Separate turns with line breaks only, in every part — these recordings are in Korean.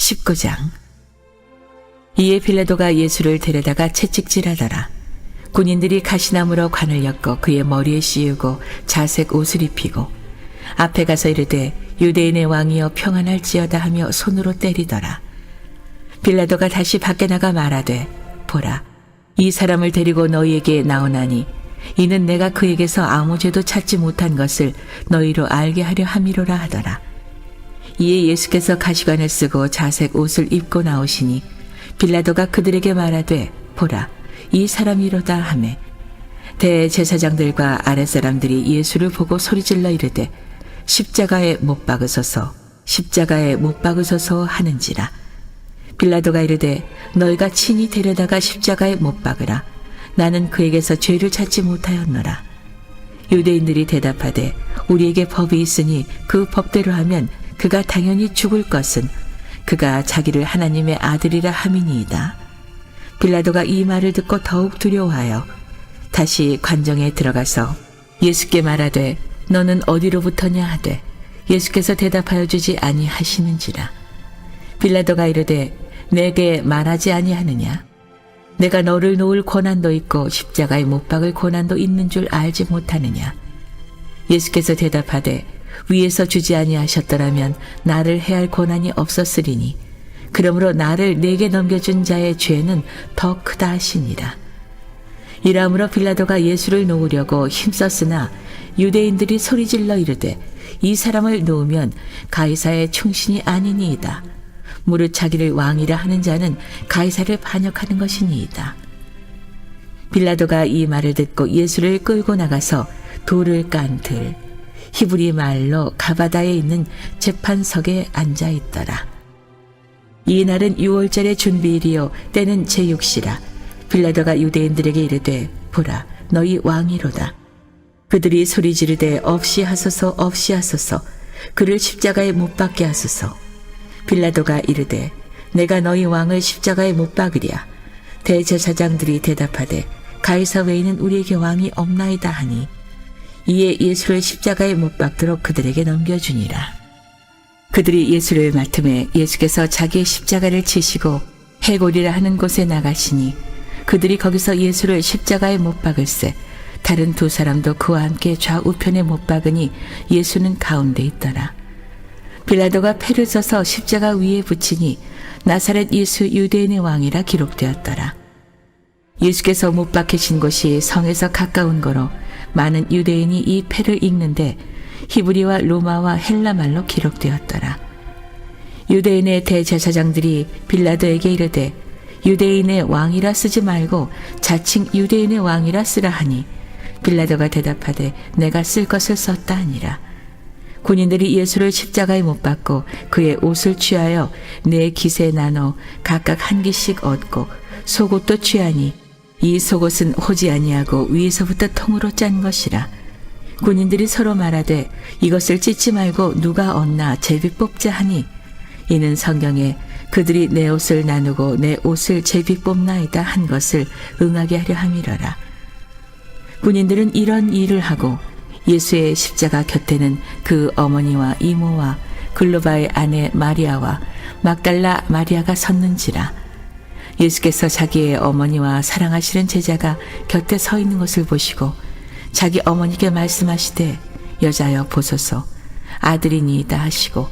19장. 이에 빌라도가 예수를 데려다가 채찍질하더라. 군인들이 가시나무로 관을 엮어 그의 머리에 씌우고 자색 옷을 입히고 앞에 가서 이르되 유대인의 왕이여 평안할지어다 하며 손으로 때리더라. 빌라도가 다시 밖에 나가 말하되 보라, 이 사람을 데리고 너희에게 나오나니 이는 내가 그에게서 아무 죄도 찾지 못한 것을 너희로 알게 하려 함이로라 하더라. 이에 예수께서 가시관을 쓰고 자색 옷을 입고 나오시니 빌라도가 그들에게 말하되 보라, 이 사람이로다 하매 대제사장들과 아랫사람들이 예수를 보고 소리질러 이르되 십자가에 못 박으소서, 십자가에 못 박으소서 하는지라. 빌라도가 이르되 너희가 친히 데려다가 십자가에 못 박으라. 나는 그에게서 죄를 찾지 못하였노라. 유대인들이 대답하되 우리에게 법이 있으니 그 법대로 하면 그가 당연히 죽을 것은 그가 자기를 하나님의 아들이라 함이니이다. 빌라도가 이 말을 듣고 더욱 두려워하여 다시 관정에 들어가서 예수께 말하되 너는 어디로부터냐 하되 예수께서 대답하여 주지 아니하시는지라. 빌라도가 이르되 내게 말하지 아니하느냐? 내가 너를 놓을 권한도 있고 십자가에 못 박을 권한도 있는 줄 알지 못하느냐? 예수께서 대답하되 위에서 주지 아니하셨더라면 나를 해할 권한이 없었으리니 그러므로 나를 내게 넘겨준 자의 죄는 더 크다 하시니라. 이러므로 빌라도가 예수를 놓으려고 힘썼으나 유대인들이 소리질러 이르되 이 사람을 놓으면 가이사의 충신이 아니니이다. 무릇 자기를 왕이라 하는 자는 가이사를 반역하는 것이니이다. 빌라도가 이 말을 듣고 예수를 끌고 나가서 돌을 깐 들 히브리 말로 가바다에 있는 재판석에 앉아 있더라. 이 날은 6월절의 준비일이요 때는 제6시라. 빌라도가 유대인들에게 이르되 보라, 너희 왕이로다. 그들이 소리 지르되 없이 하소서, 없이 하소서, 그를 십자가에 못 박게 하소서. 빌라도가 이르되 내가 너희 왕을 십자가에 못 박으랴. 대제사장들이 대답하되 가이사 외에는 우리에게 왕이 없나이다 하니 이에 예수를 십자가에 못 박도록 그들에게 넘겨주니라. 그들이 예수를 맡음에 예수께서 자기의 십자가를 치시고 해골이라 하는 곳에 나가시니 그들이 거기서 예수를 십자가에 못 박을새 다른 두 사람도 그와 함께 좌우편에 못 박으니 예수는 가운데 있더라. 빌라도가 패를 써서 십자가 위에 붙이니 나사렛 예수 유대인의 왕이라 기록되었더라. 예수께서 못 박히신 곳이 성에서 가까운 거로 많은 유대인이 이 패를 읽는데 히브리와 로마와 헬라말로 기록되었더라. 유대인의 대제사장들이 빌라도에게 이르되 유대인의 왕이라 쓰지 말고 자칭 유대인의 왕이라 쓰라 하니 빌라도가 대답하되 내가 쓸 것을 썼다 하니라. 군인들이 예수를 십자가에 못 박고 그의 옷을 취하여 네 깃에 나눠 각각 한 깃씩 얻고 속옷도 취하니 이 속옷은 호지 아니하고 위에서부터 통으로 짠 것이라. 군인들이 서로 말하되 이것을 찢지 말고 누가 얻나 제비 뽑자 하니 이는 성경에 그들이 내 옷을 나누고 내 옷을 제비 뽑나이다 한 것을 응하게 하려 함이러라. 군인들은 이런 일을 하고 예수의 십자가 곁에는 그 어머니와 이모와 글로바의 아내 마리아와 막달라 마리아가 섰는지라. 예수께서 자기의 어머니와 사랑하시는 제자가 곁에 서 있는 것을 보시고 자기 어머니께 말씀하시되 여자여 보소서 아들이니이다 하시고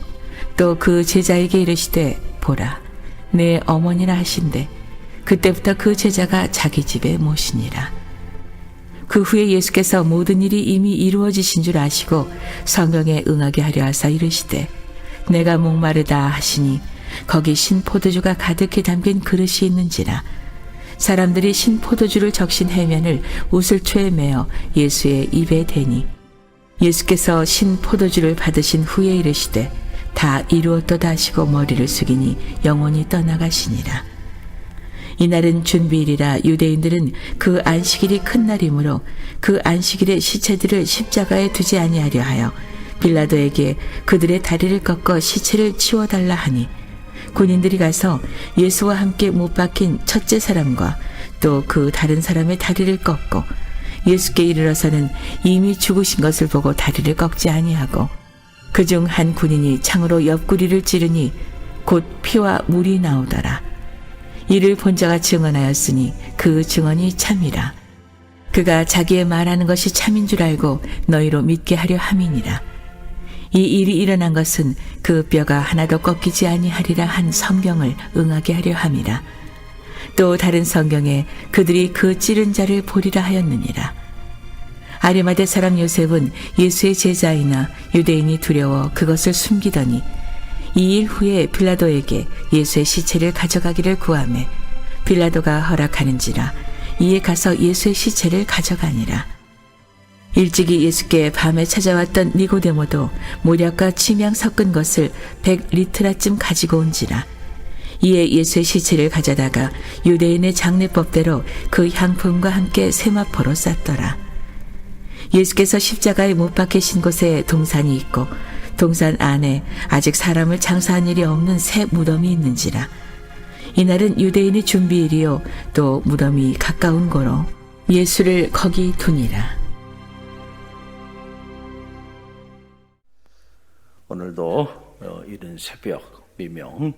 또 그 제자에게 이르시되 보라 내 어머니라 하신대 그때부터 그 제자가 자기 집에 모시니라. 그 후에 예수께서 모든 일이 이미 이루어지신 줄 아시고 성경에 응하게 하려 하사 이르시되 내가 목마르다 하시니 거기 신 포도주가 가득히 담긴 그릇이 있는지라. 사람들이 신 포도주를 적신 해면을 우슬초에 메어 예수의 입에 대니 예수께서 신 포도주를 받으신 후에 이르시되 다 이루었도다 하시고 머리를 숙이니 영원히 떠나가시니라. 이날은 준비일이라 유대인들은 그 안식일이 큰 날이므로 그 안식일에 시체들을 십자가에 두지 아니하려 하여 빌라도에게 그들의 다리를 꺾어 시체를 치워달라 하니 군인들이 가서 예수와 함께 못 박힌 첫째 사람과 또 그 다른 사람의 다리를 꺾고 예수께 이르러서는 이미 죽으신 것을 보고 다리를 꺾지 아니하고 그중 한 군인이 창으로 옆구리를 찌르니 곧 피와 물이 나오더라. 이를 본 자가 증언하였으니 그 증언이 참이라. 그가 자기의 말하는 것이 참인 줄 알고 너희로 믿게 하려 함이니라. 이 일이 일어난 것은 그 뼈가 하나도 꺾이지 아니하리라 한 성경을 응하게 하려 함이라. 또 다른 성경에 그들이 그 찌른 자를 보리라 하였느니라. 아리마대 사람 요셉은 예수의 제자이나 유대인이 두려워 그것을 숨기더니 2일 후에 빌라도에게 예수의 시체를 가져가기를 구하매 빌라도가 허락하는지라. 이에 가서 예수의 시체를 가져가니라. 일찍이 예수께 밤에 찾아왔던 니고데모도 모략과 침향 섞은 것을 100리트라쯤 가지고 온지라. 이에 예수의 시체를 가져다가 유대인의 장례법대로 그 향품과 함께 세마포로 쌌더라. 예수께서 십자가에 못 박히신 곳에 동산이 있고 동산 안에 아직 사람을 장사한 일이 없는 새 무덤이 있는지라. 이날은 유대인의 준비일이요 또 무덤이 가까운 고로 예수를 거기 두니라.
오늘도 이른 새벽 미명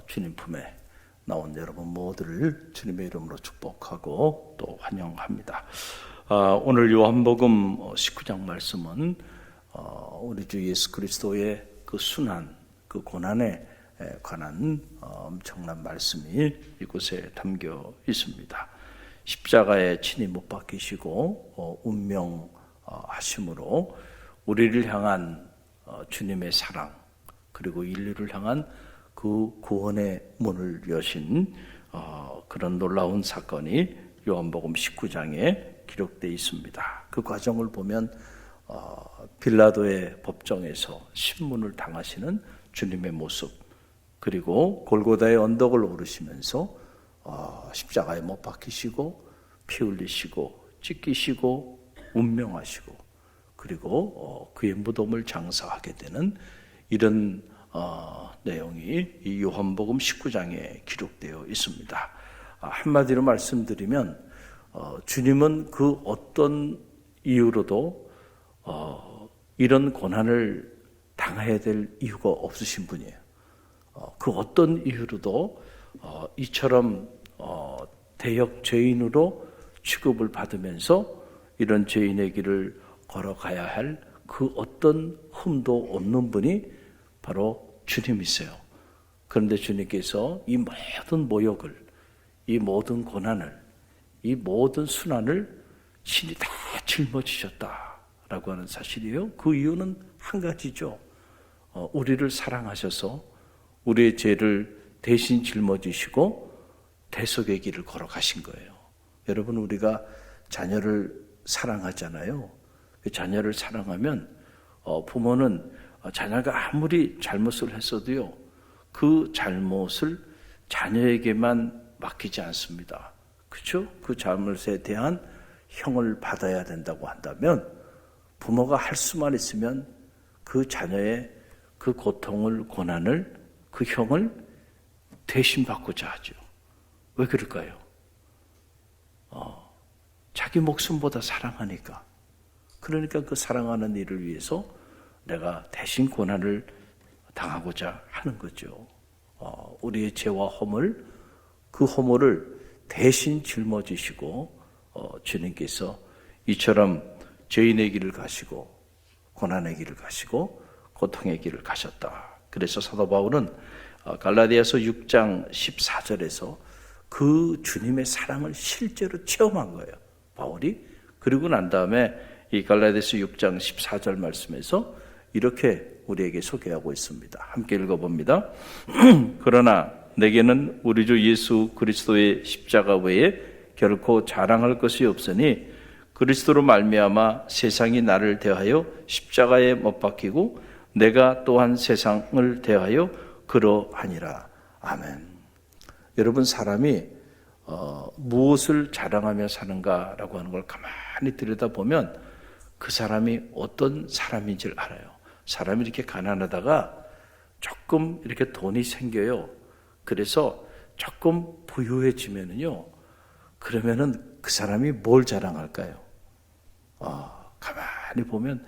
주님 품에 나온 여러분 모두를 주님의 이름으로 축복하고 또 환영합니다. 오늘 요한복음 19장 말씀은 우리 주 예수 그리스도의 그 순환, 그 고난에 관한 엄청난 말씀이 이곳에 담겨 있습니다. 십자가에 친히 못 박히시고 운명하심으로 우리를 향한 주님의 사랑, 그리고 인류를 향한 그 구원의 문을 여신 그런 놀라운 사건이 요한복음 19장에 기록되어 있습니다. 그 과정을 보면 빌라도의 법정에서 신문을 당하시는 주님의 모습, 그리고 골고다의 언덕을 오르시면서 십자가에 못 박히시고 피 흘리시고 찢기시고 운명하시고 그리고 그의 무덤을 장사하게 되는 이런 내용이 이 요한복음 19장에 기록되어 있습니다. 한마디로 말씀드리면 주님은 그 어떤 이유로도 이런 고난을 당해야 될 이유가 없으신 분이에요. 그 어떤 이유로도 이처럼 대역 죄인으로 취급을 받으면서 이런 죄인의 길을 걸어가야 할 그 어떤 흠도 없는 분이 바로 주님이세요. 그런데 주님께서 이 모든 모욕을, 이 모든 고난을, 이 모든 순환을 친히 다 짊어지셨다라고 하는 사실이에요. 그 이유는 한 가지죠. 우리를 사랑하셔서 우리의 죄를 대신 짊어지시고 대속의 길을 걸어가신 거예요. 여러분, 우리가 자녀를 사랑하잖아요. 그 자녀를 사랑하면 부모는 자녀가 아무리 잘못을 했어도요, 그 잘못을 자녀에게만 맡기지 않습니다. 그렇죠? 그 잘못에 대한 형을 받아야 된다고 한다면 부모가 할 수만 있으면 그 자녀의 그 고통을, 고난을, 그 형을 대신 받고자 하죠. 왜 그럴까요? 자기 목숨보다 사랑하니까. 그러니까 그 사랑하는 이를 위해서 내가 대신 고난을 당하고자 하는 거죠. 우리의 죄와 허물, 그 허물을 대신 짊어지시고 주님께서 이처럼 죄인의 길을 가시고 고난의 길을 가시고 고통의 길을 가셨다. 그래서 사도 바울은 갈라디아서 6장 14절에서 그 주님의 사랑을 실제로 체험한 거예요. 바울이. 그리고 난 다음에 이 갈라디아서 6장 14절 말씀에서 이렇게 우리에게 소개하고 있습니다. 함께 읽어봅니다. 그러나 내게는 우리 주 예수 그리스도의 십자가 외에 결코 자랑할 것이 없으니 그리스도로 말미암아 세상이 나를 대하여 십자가에 못 박히고 내가 또한 세상을 대하여 그러하니라. 아멘. 여러분, 사람이 무엇을 자랑하며 사는가라고 하는 걸 가만히 들여다보면 그 사람이 어떤 사람인지를 알아요. 사람이 이렇게 가난하다가 조금 이렇게 돈이 생겨요. 그래서 조금 부유해지면은요, 그러면은 그 사람이 뭘 자랑할까요? 가만히 보면,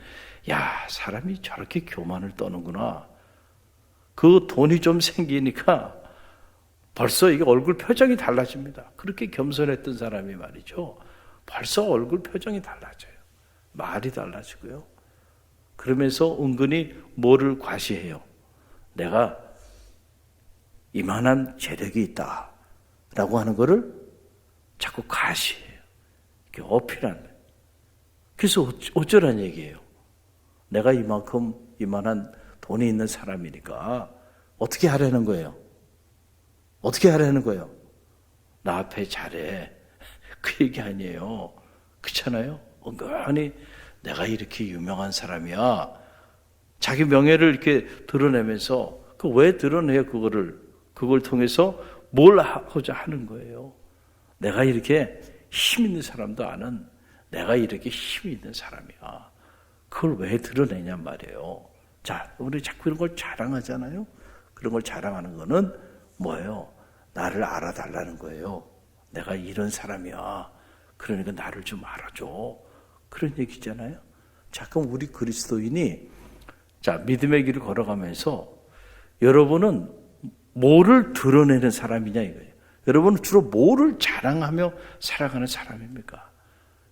야, 사람이 저렇게 교만을 떠는구나. 그 그 돈이 좀 생기니까 벌써 이게 얼굴 표정이 달라집니다. 그렇게 겸손했던 사람이 말이죠. 벌써 얼굴 표정이 달라져요. 말이 달라지고요. 그러면서 은근히 뭐를 과시해요. 내가 이만한 재력이 있다 라고 하는 거를 자꾸 과시해요. 이렇게 어필하는 거예요. 그래서 어쩌란 얘기예요. 내가 이만한 돈이 있는 사람이니까 어떻게 하라는 거예요? 어떻게 하라는 거예요? 나 앞에 잘해. 그 얘기 아니에요. 그렇잖아요? 은근히 내가 이렇게 유명한 사람이야. 자기 명예를 이렇게 드러내면서 왜 드러내요? 그걸 통해서 뭘 하고자 하는 거예요. 내가 이렇게 힘 있는 사람도 아는 내가 이렇게 힘이 있는 사람이야. 그걸 왜 드러내냔 말이에요. 자, 우리 자꾸 이런 걸 자랑하잖아요. 그런 걸 자랑하는 거는 뭐예요? 나를 알아달라는 거예요. 내가 이런 사람이야. 그러니까 나를 좀 알아줘. 그런 얘기잖아요. 자, 그럼 우리 그리스도인이 자, 믿음의 길을 걸어가면서 여러분은 뭐를 드러내는 사람이냐 이거예요. 여러분은 주로 뭐를 자랑하며 살아가는 사람입니까?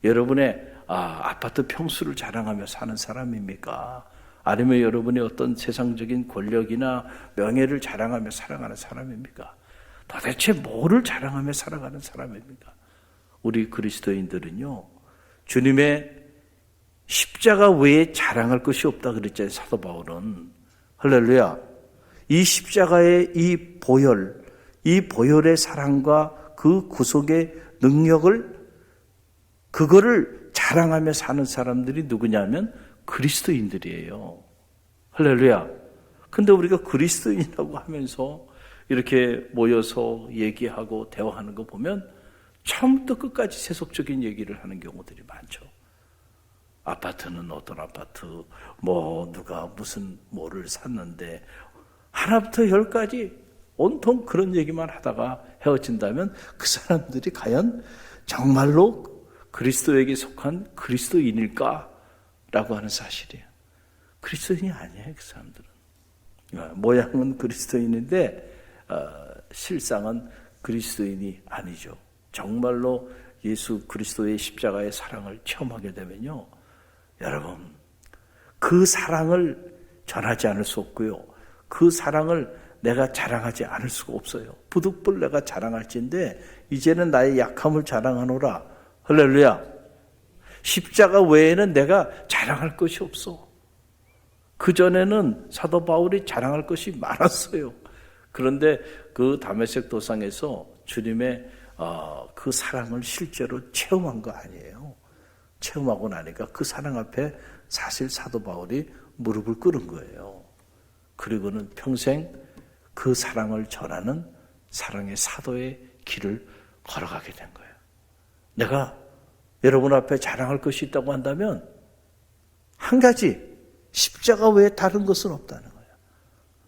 여러분의 아파트 평수를 자랑하며 사는 사람입니까? 아니면 여러분이 어떤 세상적인 권력이나 명예를 자랑하며 살아가는 사람입니까? 도대체 뭐를 자랑하며 살아가는 사람입니까? 우리 그리스도인들은요, 주님의 십자가 외에 자랑할 것이 없다 그랬잖아요, 사도 바울은. 할렐루야. 이 십자가의 이 보혈의 사랑과 그 구속의 능력을, 그거를 자랑하며 사는 사람들이 누구냐면 그리스도인들이에요. 할렐루야. 근데 우리가 그리스도인이라고 하면서 이렇게 모여서 얘기하고 대화하는 거 보면 처음부터 끝까지 세속적인 얘기를 하는 경우들이 많죠. 아파트는 어떤 아파트, 누가 무슨 뭐를 샀는데, 하나부터 열까지 온통 그런 얘기만 하다가 헤어진다면 그 사람들이 과연 정말로 그리스도에게 속한 그리스도인일까? 라고 하는 사실이에요. 그리스도인이 아니에요, 그 사람들은. 모양은 그리스도인인데 실상은 그리스도인이 아니죠. 정말로 예수 그리스도의 십자가의 사랑을 체험하게 되면요, 여러분, 그 사랑을 전하지 않을 수 없고요, 그 사랑을 내가 자랑하지 않을 수가 없어요. 부득불 내가 자랑할진데 이제는 나의 약함을 자랑하노라. 할렐루야. 십자가 외에는 내가 자랑할 것이 없어. 그전에는 사도 바울이 자랑할 것이 많았어요. 그런데 그 다메섹 도상에서 주님의 그 사랑을 실제로 체험한 거 아니에요. 체험하고 나니까 그 사랑 앞에 사실 사도 바울이 무릎을 꿇은 거예요. 그리고는 평생 그 사랑을 전하는 사랑의 사도의 길을 걸어가게 된 거예요. 내가 여러분 앞에 자랑할 것이 있다고 한다면 한 가지, 십자가 외에 다른 것은 없다는 거예요.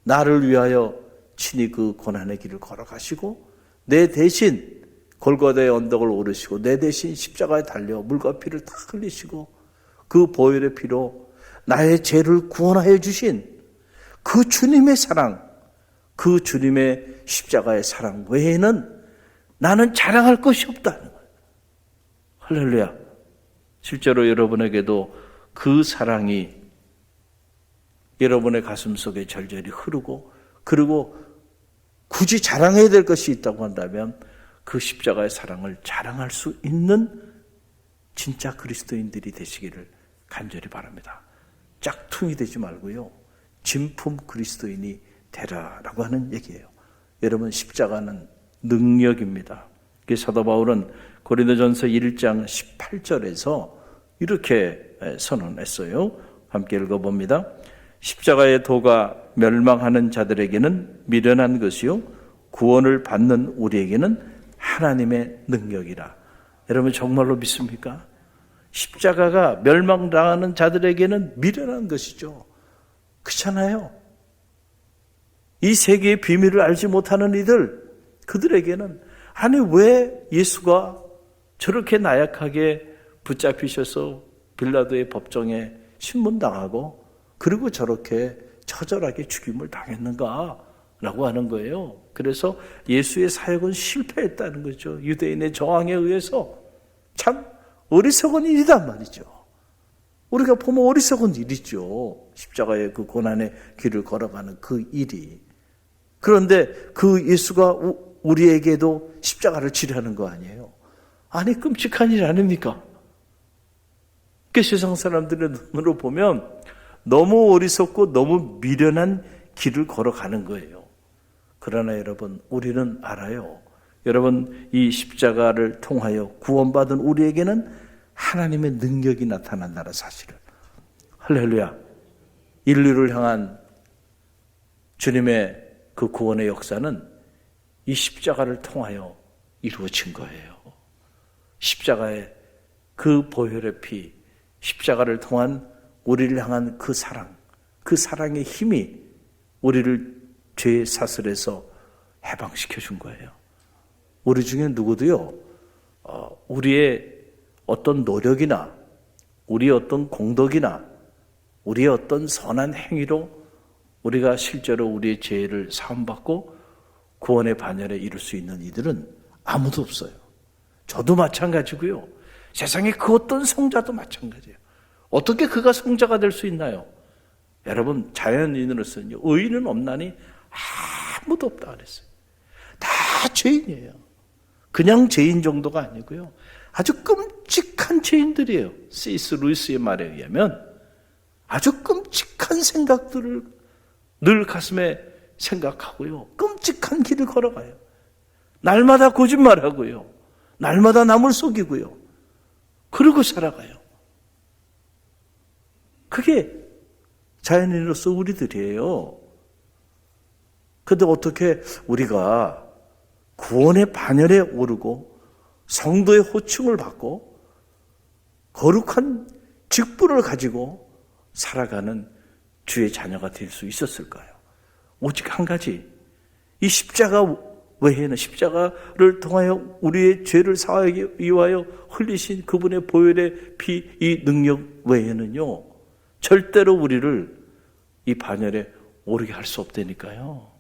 나를 위하여 친히 그 고난의 길을 걸어가시고 내 대신 골고다의 언덕을 오르시고 내 대신 십자가에 달려 물과 피를 다 흘리시고 그 보혈의 피로 나의 죄를 구원하여 주신 그 주님의 사랑, 그 주님의 십자가의 사랑 외에는 나는 자랑할 것이 없다는 거예요. 할렐루야. 실제로 여러분에게도 그 사랑이 여러분의 가슴 속에 절절히 흐르고, 그리고 굳이 자랑해야 될 것이 있다고 한다면 그 십자가의 사랑을 자랑할 수 있는 진짜 그리스도인들이 되시기를 간절히 바랍니다. 짝퉁이 되지 말고요, 진품 그리스도인이 되라라고 하는 얘기예요. 여러분, 십자가는 능력입니다. 사도 바울은 고린도전서 1장 18절에서 이렇게 선언했어요. 함께 읽어봅니다. 십자가의 도가 멸망하는 자들에게는 미련한 것이요 구원을 받는 우리에게는 하나님의 능력이라. 여러분 정말로 믿습니까? 십자가가 멸망당하는 자들에게는 미련한 것이죠. 그렇잖아요. 이 세계의 비밀을 알지 못하는 이들, 그들에게는 아니 왜 예수가 저렇게 나약하게 붙잡히셔서 빌라도의 법정에 신문당하고 그리고 저렇게 처절하게 죽임을 당했는가라고 하는 거예요. 그래서 예수의 사역은 실패했다는 거죠. 유대인의 저항에 의해서. 참 어리석은 일이단 말이죠. 우리가 보면 어리석은 일이죠. 십자가의 그 고난의 길을 걸어가는 그 일이. 그런데 그 예수가 우리에게도 십자가를 지려는 거 아니에요? 아니, 끔찍한 일 아닙니까? 그 세상 사람들의 눈으로 보면 너무 어리석고 너무 미련한 길을 걸어가는 거예요. 그러나 여러분, 우리는 알아요. 여러분, 이 십자가를 통하여 구원받은 우리에게는 하나님의 능력이 나타난다는 사실을. 할렐루야. 인류를 향한 주님의 그 구원의 역사는 이 십자가를 통하여 이루어진 거예요. 십자가의 그 보혈의 피, 십자가를 통한 우리를 향한 그 사랑, 그 사랑의 힘이 우리를 죄의 사슬에서 해방시켜 준 거예요. 우리 중에 누구도요, 우리의 어떤 노력이나 우리의 어떤 공덕이나 우리의 어떤 선한 행위로 우리가 실제로 우리의 죄를 사함받고 구원의 반열에 이룰 수 있는 이들은 아무도 없어요. 저도 마찬가지고요. 세상에 그 어떤 성자도 마찬가지예요. 어떻게 그가 성자가 될 수 있나요? 여러분, 자연인으로서는 의인은 없나니 아무도 없다 그랬어요. 다 죄인이에요. 그냥 죄인 정도가 아니고요. 아주 끔찍한 죄인들이에요. C.S. 루이스의 말에 의하면 아주 끔찍한 생각들을 늘 가슴에 생각하고요. 끔찍한 길을 걸어가요. 날마다 거짓말하고요. 날마다 남을 속이고요. 그러고 살아가요. 그게 자연인으로서 우리들이에요. 그런데 어떻게 우리가 구원의 반열에 오르고 성도의 호칭을 받고 거룩한 직분을 가지고 살아가는 주의 자녀가 될 수 있었을까요? 오직 한 가지, 이 십자가 외에는, 십자가를 통하여 우리의 죄를 사하기 위하여 흘리신 그분의 보혈의 피, 이 능력 외에는요, 절대로 우리를 이 반열에 오르게 할 수 없다니까요.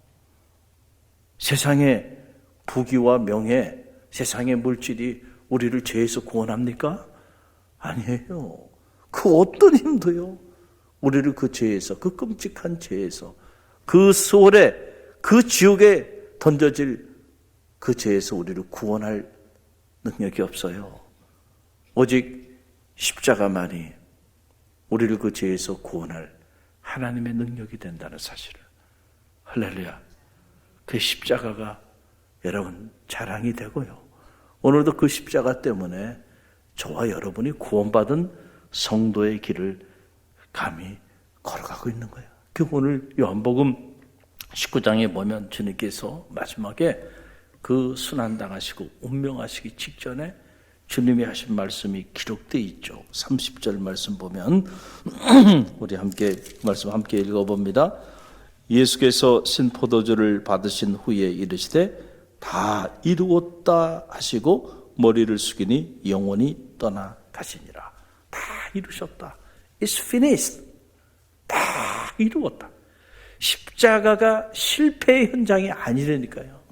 세상의 부귀와 명예, 세상의 물질이 우리를 죄에서 구원합니까? 아니에요. 그 어떤 힘도요, 우리를 그 죄에서, 그 끔찍한 죄에서, 그 수월에, 그 지옥에 던져질 그 죄에서 우리를 구원할 능력이 없어요. 오직 십자가만이 우리를 그 죄에서 구원할 하나님의 능력이 된다는 사실을. 할렐루야. 그 십자가가 여러분 자랑이 되고요. 오늘도 그 십자가 때문에 저와 여러분이 구원받은 성도의 길을 감히 걸어가고 있는 거예요. 그 오늘 요한복음 19장에 보면 주님께서 마지막에 그 순환당하시고 운명하시기 직전에 주님이 하신 말씀이 기록되어 있죠. 30절 말씀 보면 우리 함께 말씀 함께 읽어봅니다. 예수께서 신포도주를 받으신 후에 이르시되 다 이루었다 하시고 머리를 숙이니 영원히 떠나 가시니라. 다 이루셨다. It's finished. 다 이루었다. 십자가가 실패의 현장이 아니라니까요.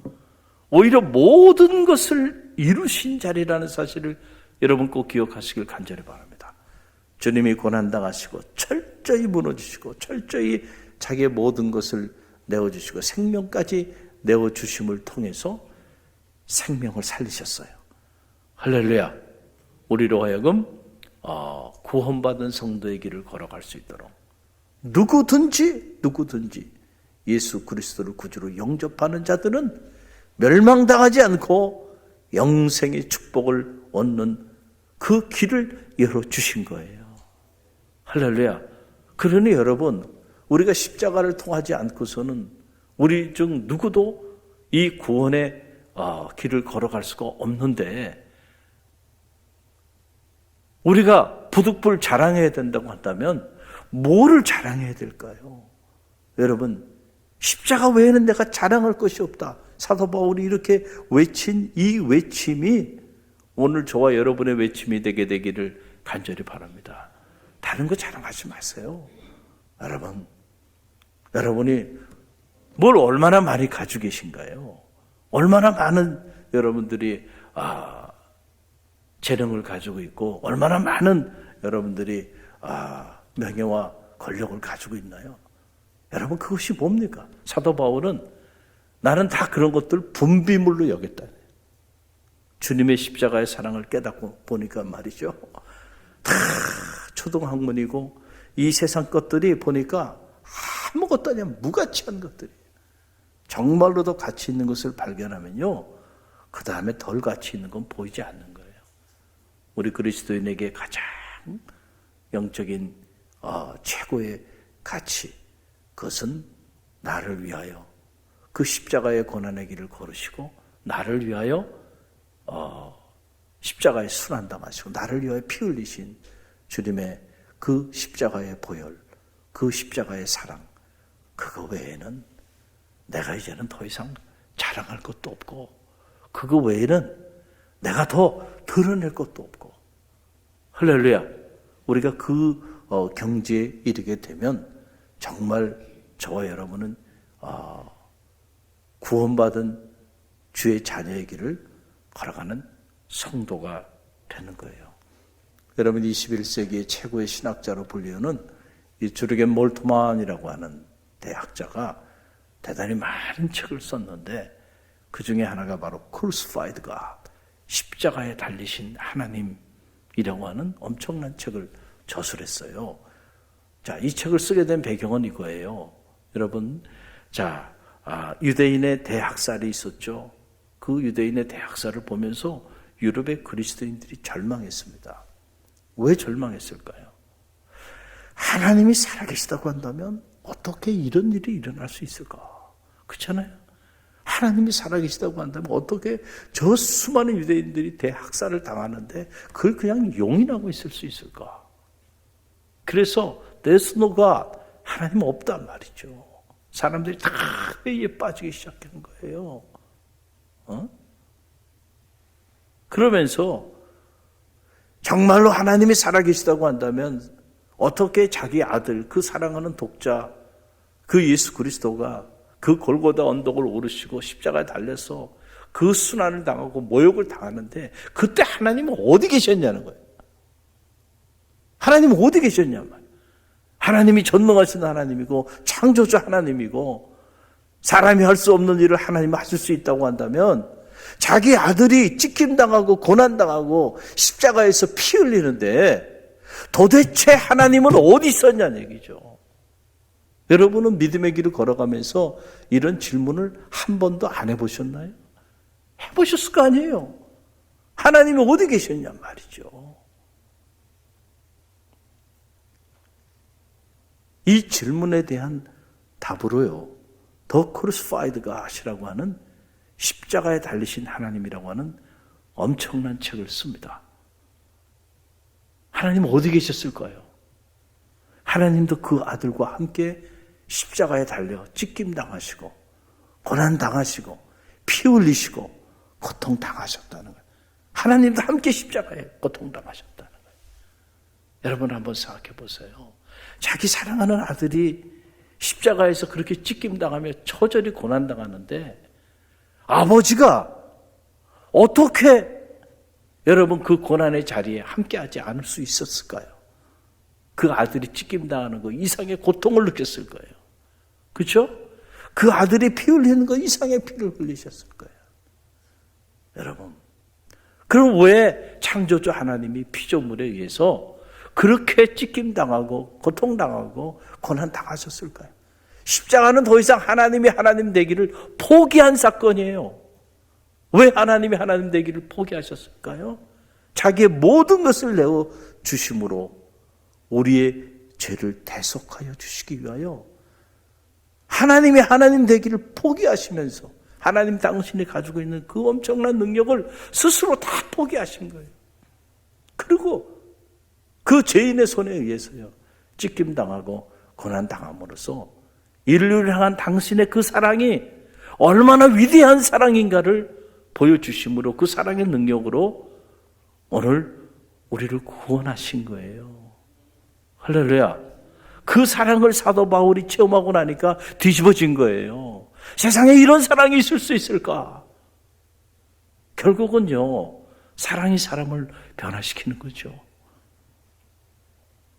오히려 모든 것을 이루신 자리라는 사실을 여러분 꼭 기억하시길 간절히 바랍니다. 주님이 고난당하시고 철저히 무너지시고 철저히 자기의 모든 것을 내어주시고 생명까지 내어주심을 통해서 생명을 살리셨어요. 할렐루야. 우리로 하여금 구원받은 성도의 길을 걸어갈 수 있도록 누구든지 예수 그리스도를 구주로 영접하는 자들은 멸망당하지 않고 영생의 축복을 얻는 그 길을 열어주신 거예요. 할렐루야. 그러니 여러분, 우리가 십자가를 통하지 않고서는 우리 중 누구도 이 구원의 길을 걸어갈 수가 없는데, 우리가 부득불 자랑해야 된다고 한다면 뭐를 자랑해야 될까요? 여러분, 십자가 외에는 내가 자랑할 것이 없다. 사도 바울이 이렇게 외친 이 외침이 오늘 저와 여러분의 외침이 되게 되기를 간절히 바랍니다. 다른 거 자랑하지 마세요. 여러분, 여러분이 뭘 얼마나 많이 가지고 계신가요? 얼마나 많은 여러분들이 재능을 가지고 있고 얼마나 많은 여러분들이 명예와 권력을 가지고 있나요? 여러분 그것이 뭡니까? 사도 바울은 나는 다 그런 것들 분비물로 여겼다. 주님의 십자가의 사랑을 깨닫고 보니까 말이죠. 다 초등학문이고 이 세상 것들이 보니까 아무것도 아니야. 무가치한 것들이. 정말로 더 가치 있는 것을 발견하면요. 그 다음에 덜 가치 있는 건 보이지 않는 거예요. 우리 그리스도인에게 가장 영적인 최고의 가치, 그것은 나를 위하여 그 십자가의 고난의 길을 걸으시고 나를 위하여 십자가에 순환당하시고 나를 위하여 피 흘리신 주님의 그 십자가의 보혈, 그 십자가의 사랑, 그거 외에는 내가 이제는 더 이상 자랑할 것도 없고 그거 외에는 내가 더 드러낼 것도 없고 할렐루야. 우리가 그 경지에 이르게 되면 정말 저와 여러분은 구원받은 주의 자녀의 길을 걸어가는 성도가 되는 거예요. 여러분 21세기의 최고의 신학자로 불리우는 이 주르겐 몰트만이라고 하는 대학자가 대단히 많은 책을 썼는데 그 중에 하나가 바로 Crucified God, 십자가에 달리신 하나님이라고 하는 엄청난 책을 저술했어요. 자, 이 책을 쓰게 된 배경은 이거예요. 여러분, 자, 유대인의 대학살이 있었죠. 그 유대인의 대학살을 보면서 유럽의 그리스도인들이 절망했습니다. 왜 절망했을까요? 하나님이 살아계시다고 한다면 어떻게 이런 일이 일어날 수 있을까? 그렇잖아요. 하나님이 살아계시다고 한다면 어떻게 저 수많은 유대인들이 대학살을 당하는데 그걸 그냥 용인하고 있을 수 있을까? 그래서 There's no God, 하나님 없단 말이죠. 사람들이 다 회의에 빠지기 시작한 거예요. 그러면서 정말로 하나님이 살아계시다고 한다면 어떻게 자기 아들, 그 사랑하는 독자, 그 예수 그리스도가 그 골고다 언덕을 오르시고 십자가에 달려서 그 순환을 당하고 모욕을 당하는데 그때 하나님은 어디 계셨냐는 거예요. 하나님은 어디 계셨냐 말이에요. 하나님이 전능하신 하나님이고 창조주 하나님이고 사람이 할 수 없는 일을 하나님이 하실 수 있다고 한다면 자기 아들이 찍힘당하고 고난당하고 십자가에서 피 흘리는데 도대체 하나님은 어디 있었냐는 얘기죠. 여러분은 믿음의 길을 걸어가면서 이런 질문을 한 번도 안 해보셨나요? 해보셨을 거 아니에요. 하나님이 어디 계셨냐 말이죠. 이 질문에 대한 답으로요, 더 크루시파이드 갓이라고 하는 십자가에 달리신 하나님이라고 하는 엄청난 책을 씁니다. 하나님 어디 계셨을까요? 하나님도 그 아들과 함께 십자가에 달려 찢김당하시고 고난당하시고 피 흘리시고 고통당하셨다는 거예요. 하나님도 함께 십자가에 고통당하셨다는 거예요. 여러분 한번 생각해 보세요. 자기 사랑하는 아들이 십자가에서 그렇게 찢김당하며 처절히 고난당하는데 아버지가 어떻게 여러분 그 고난의 자리에 함께하지 않을 수 있었을까요? 그 아들이 찢김당하는 거 이상의 고통을 느꼈을 거예요. 그렇죠? 그 아들이 피 흘리는 거 이상의 피를 흘리셨을 거예요. 여러분, 그럼 왜 창조주 하나님이 피조물에 의해서 그렇게 찢김당하고 고통당하고 고난당하셨을까요? 십자가는 더 이상 하나님이 하나님 되기를 포기한 사건이에요. 왜 하나님이 하나님 되기를 포기하셨을까요? 자기의 모든 것을 내어 주심으로 우리의 죄를 대속하여 주시기 위하여 하나님이 하나님 되기를 포기하시면서 하나님 당신이 가지고 있는 그 엄청난 능력을 스스로 다 포기하신 거예요. 그리고 그 죄인의 손에 의해서요, 찢김당하고 고난당함으로써 인류를 향한 당신의 그 사랑이 얼마나 위대한 사랑인가를 보여주심으로 그 사랑의 능력으로 오늘 우리를 구원하신 거예요. 할렐루야. 그 사랑을 사도 바울이 체험하고 나니까 뒤집어진 거예요. 세상에 이런 사랑이 있을 수 있을까? 결국은요, 사랑이 사람을 변화시키는 거죠.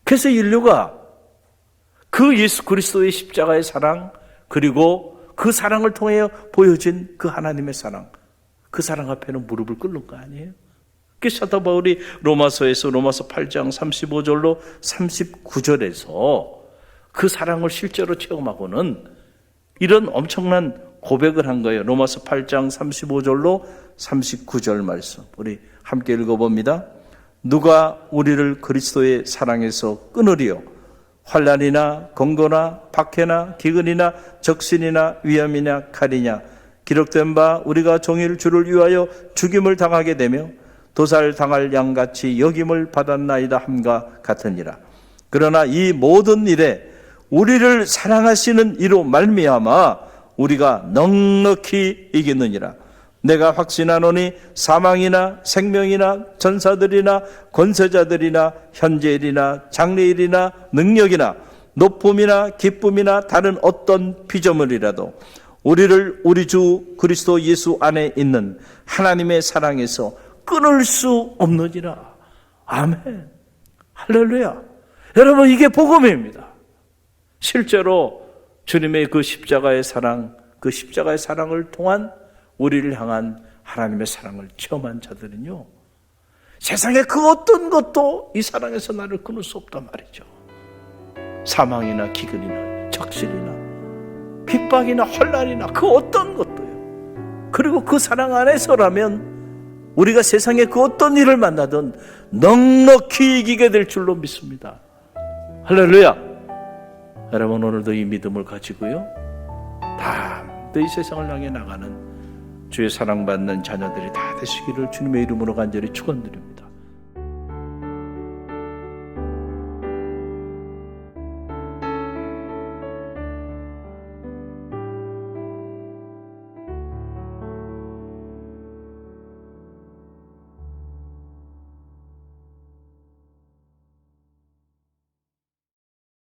그래서 인류가 그 예수 그리스도의 십자가의 사랑, 그리고 그 사랑을 통해 보여진 그 하나님의 사랑, 그 사랑 앞에는 무릎을 꿇는 거 아니에요? 그래서 사도 바울이 로마서에서 로마서 8장 35절로 39절에서 그 사랑을 실제로 체험하고는 이런 엄청난 고백을 한 거예요. 로마서 8장 35절로 39절 말씀 우리 함께 읽어봅니다. 누가 우리를 그리스도의 사랑에서 끊으리요? 환난이나 공고나 박해나 기근이나 적신이나 위험이나 칼이냐? 기록된 바 우리가 종일 주를 위하여 죽임을 당하게 되며 도살당할 양같이 여김을 받았나이다 함과 같으니라. 그러나 이 모든 일에 우리를 사랑하시는 이로 말미암아 우리가 넉넉히 이기느니라. 내가 확신하노니 사망이나 생명이나 전사들이나 권세자들이나 현재일이나 장래일이나 능력이나 높음이나 기쁨이나 다른 어떤 피조물이라도 우리를 우리 주 그리스도 예수 안에 있는 하나님의 사랑에서 끊을 수 없느니라. 아멘. 할렐루야. 여러분, 이게 복음입니다. 실제로 주님의 그 십자가의 사랑, 그 십자가의 사랑을 통한 우리를 향한 하나님의 사랑을 체험한 자들은요, 세상에 그 어떤 것도 이 사랑에서 나를 끊을 수 없단 말이죠. 사망이나 기근이나 적신이나 핍박이나 환난이나 그 어떤 것도요. 그리고 그 사랑 안에서라면 우리가 세상에 그 어떤 일을 만나든 넉넉히 이기게 될 줄로 믿습니다. 할렐루야. 여러분, 오늘도 이 믿음을 가지고요, 다음도 이 세상을 향해 나가는 주의 사랑받는 자녀들이 다 되시기를 주님의 이름으로 간절히 축원드립니다.